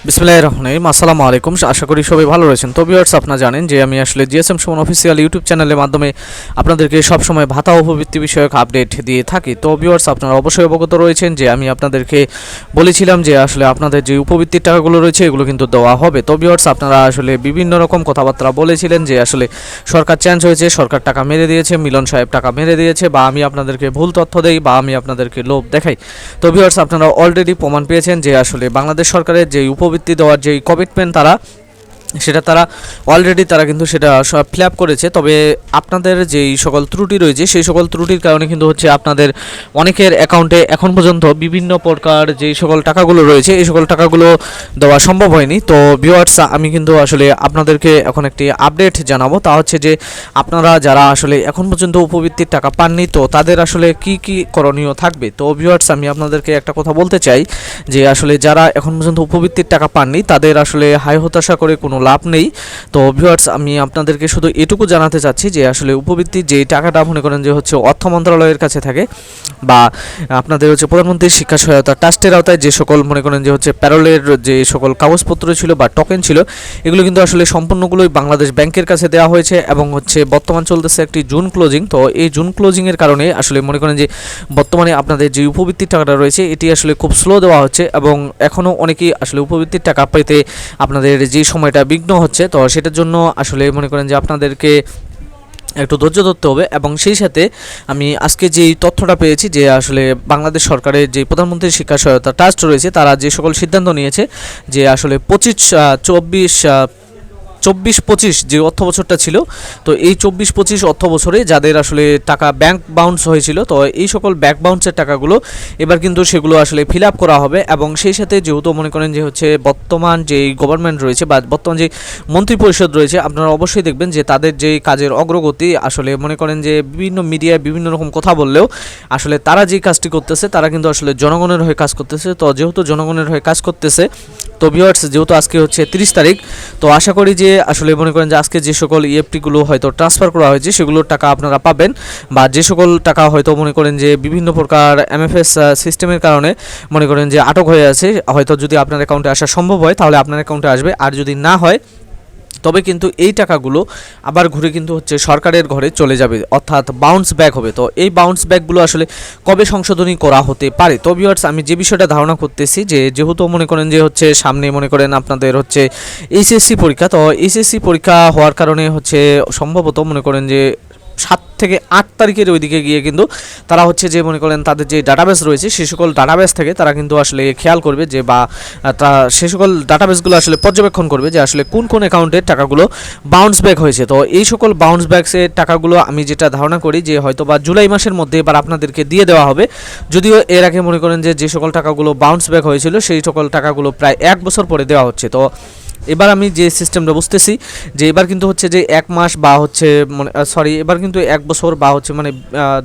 বিসমিল্লাহির রহমানির রহিম। আসসালামু আলাইকুম, আশা করি সবাই ভালো রয়েছেন। তো ভিউয়ার্স, আপনারা জানেন যে আমি আসলে জিএসএম সুমন অফিসিয়াল ইউটিউব চ্যানেলের মাধ্যমে আপনাদেরকে সবসময় ভাতা ও উপবৃত্তি বিষয়ক আপডেট দিয়ে থাকি। তো ভিউয়ার্স, আপনারা অবশ্যই অবগত রয়েছেন যে আমি আপনাদেরকে বলেছিলাম যে আসলে আপনাদের যে উপবৃত্তির টাকাগুলো রয়েছে এগুলো কিন্তু দেওয়া হবে। তো ভিউয়ার্স, আপনারা আসলে বিভিন্ন রকম কথাবার্তা বলেছিলেন যে আসলে সরকার চেঞ্জ হয়েছে, সরকার টাকা মেরে দিয়েছে, মিলন সাহেব টাকা মেরে দিয়েছে, বা আমি আপনাদেরকে ভুল তথ্য দেই, বা আমি আপনাদেরকে লোভ দেখাই। তো ভিউয়ার্স, আপনারা অলরেডি প্রমাণ পেয়েছেন যে আসলে বাংলাদেশ সরকারের যে উপবৃত্তি দেওয়ার যে কমিটমেন্ট তারা অলরেডি কিন্তু সেটা সব ফিল আপ করেছে। তবে আপনাদের যেই সকল ত্রুটি রয়েছে সেই সকল ত্রুটির কারণে কিন্তু হচ্ছে আপনাদের অনেকের অ্যাকাউন্টে এখন পর্যন্ত বিভিন্ন প্রকার যেই সকল টাকাগুলো রয়েছে এই সকল টাকাগুলো দেওয়া সম্ভব হয়নি। তো ভিউয়ার্স, আমি কিন্তু আসলে আপনাদেরকে এখন একটি আপডেট জানাবো, তা হচ্ছে যে আপনারা যারা আসলে এখন পর্যন্ত উপবৃত্তির টাকা পাননি তো তাদের আসলে কি কি করণীয় থাকবে। তো ভিউয়ার্স, আমি আপনাদেরকে একটা কথা বলতে চাই যে আসলে যারা এখন পর্যন্ত উপবৃত্তির টাকা পাননি তাদের আসলে হাই হতাশা করে কোনো লাভ নেই। তো ভিউয়ার্স, আমি আপনাদেরকে শুধু এটুকু জানাতে চাচ্ছি যে আসলে উপবৃত্তির যে টাকাটা মনে করেন যে হচ্ছে অর্থ মন্ত্রণালয়ের কাছে থাকে, বা আপনাদের হচ্ছে প্রধানমন্ত্রীর শিক্ষা সহায়তা ট্রাস্টের আওতায় যে সকল মনে করেন যে হচ্ছে প্যারোলের যে সকল কাগজপত্র ছিল বা টোকেন ছিল এগুলো কিন্তু আসলে সম্পূর্ণগুলোই বাংলাদেশ ব্যাংকের কাছে দেওয়া হয়েছে, এবং হচ্ছে বর্তমান চলতেছে একটি জুন ক্লোজিং। তো এই জুন ক্লোজিংয়ের কারণে আসলে মনে করেন যে বর্তমানে আপনাদের যে উপবৃত্তির টাকাটা রয়েছে এটি আসলে খুব স্লো দেওয়া হচ্ছে, এবং এখনও অনেকেই আসলে উপবৃত্তির টাকা পেতে আপনাদের যে সময়টা বিঘ্ন হচ্ছে। তো সেটার জন্য আসলে মনে করেন যে আপনাদেরকে একটু ধৈর্য ধরতে হবে। এবং সেই সাথে আমি আজকে যেই তথ্যটা পেয়েছি যে আসলে বাংলাদেশ সরকারের যে প্রধানমন্ত্রী শিক্ষা সহায়তা ট্রাস্ট রয়েছে তারা যে সকল সিদ্ধান্ত নিয়েছে যে আসলে 24-25 যে অর্থ বছরটা ছিল, তো এই 24-25 অর্থ বছরে যাদের আসলে টাকা ব্যাংক বাউন্স হয়েছিল তো এই সকল ব্যাংক বাউন্সের টাকাগুলো এবার কিন্তু সেগুলো আসলে ফিল আপ করা হবে। এবং সেই সাথে যেহেতু মনে করেন যে হচ্ছে বর্তমান যেই গভর্নমেন্ট রয়েছে বা বর্তমান যে মন্ত্রী পরিষদ রয়েছে আপনারা অবশ্যই দেখবেন যে তাদের যেই কাজের অগ্রগতি আসলে মনে করেন যে বিভিন্ন মিডিয়ায় বিভিন্ন রকম কথা বললেও আসলে তারা যেই কাজটি করতেছে তারা কিন্তু আসলে জনগণের হয়ে কাজ করতেছে। তো যেহেতু জনগণের হয়ে কাজ করতেছে তো ভিউয়ার্স, যেহেতু আজকে হচ্ছে 30 তারিখ, তো আশা করি যে আসলে মনে করেন যে আজকে যে সকল ইএফটিগুলো হয়তো ট্রান্সফার করা হয়েছে সেগুলোর টাকা আপনারা পাবেন, বা যে সকল টাকা হয়তো মনে করেন যে বিভিন্ন প্রকার এমএফএস সিস্টেমের কারণে মনে করেন যে আটক হয়ে আছে, হয়তো যদি আপনার অ্যাকাউন্টে আসা সম্ভব হয় তাহলে আপনার অ্যাকাউন্টে আসবে, আর যদি না হয় তবে কিন্তু এই টাকাগুলো আবার ঘুরে কিন্তু হচ্ছে সরকারের ঘরে চলে যাবে, অর্থাৎ বাউন্স ব্যাক হবে। তো এই বাউন্স ব্যাকগুলো আসলে কবে সংশোধনী করা হতে পারে? তো ভিউয়ার্স, আমি যে বিষয়টা ধারণা করতেছি যে যেহেতু মনে করেন যে হচ্ছে সামনে মনে করেন আপনাদের হচ্ছে এইচএসসি পরীক্ষা, তো এইচএসসি পরীক্ষা হওয়ার কারণে হচ্ছে সম্ভবত মনে করেন যে 7 থেকে 8 তারিখের ওইদিকে গিয়ে কিন্তু তারা হচ্ছে যে মনে করেন তাদের যে ডাটাবেস রয়েছে সেই সকল ডাটাবেস থেকে তারা কিন্তু আসলে খেয়াল করবে যে বা সেই সকল ডাটাবেসগুলো আসলে পর্যবেক্ষণ করবে যে আসলে কোন কোন অ্যাকাউন্টের টাকাগুলো বাউন্স ব্যাক হয়েছে। তো এই সকল বাউন্স ব্যাকসের টাকাগুলো আমি যেটা ধারণা করি যে হয়তো বা জুলাই মাসের মধ্যে এবার আপনাদেরকে দিয়ে দেওয়া হবে, যদিও এর আগে মনে করেন যে সকল টাকাগুলো বাউন্স ব্যাক হয়েছিল সেই সকল টাকাগুলো প্রায় 1 বছর পরে দেওয়া হচ্ছে। তো এবার আমি যে সিস্টেমটা বুঝতেছি যে এবার কিন্তু হচ্ছে যে 1 মাস বা হচ্ছে এবার কিন্তু 1 বছর বা হচ্ছে মানে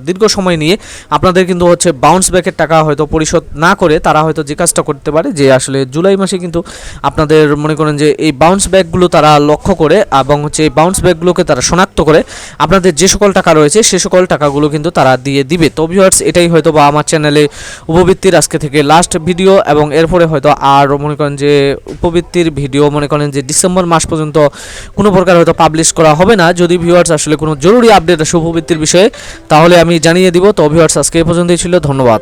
দীর্ঘ সময় নিয়ে আপনাদের কিন্তু হচ্ছে বাউন্স ব্যাকের টাকা হয়তো পরিশোধ না করে তারা হয়তো যে কাজটা করতে পারে যে আসলে জুলাই মাসে কিন্তু আপনাদের মনে করেন যে এই বাউন্স ব্যাকগুলো তারা লক্ষ্য করে এবং হচ্ছে এই বাউন্স ব্যাকগুলোকে তারা শনাক্ত করে আপনাদের যে সকল টাকা রয়েছে সে সকল টাকাগুলো কিন্তু তারা দিয়ে দিবে। তো ভিউয়ার্স, এটাই হয়তো বা আমার চ্যানেলে উপবৃত্তির আজকে থেকে লাস্ট ভিডিও, এবং এরপরে হয়তো আর মনে করেন যে উপবৃত্তির ভিডিও মনে করেন যে ডিসেম্বর মাস পর্যন্ত কোনো প্রকার হয়তো পাবলিশ করা হবে না। যদি ভিউয়ার্স আসলে কোনো জরুরি আপডেট আসে উপবৃত্তির বিষয়ে তাহলে আমি জানিয়ে দিব। তো ভিউয়ার্স, আজকে এই পর্যন্তই ছিল, ধন্যবাদ।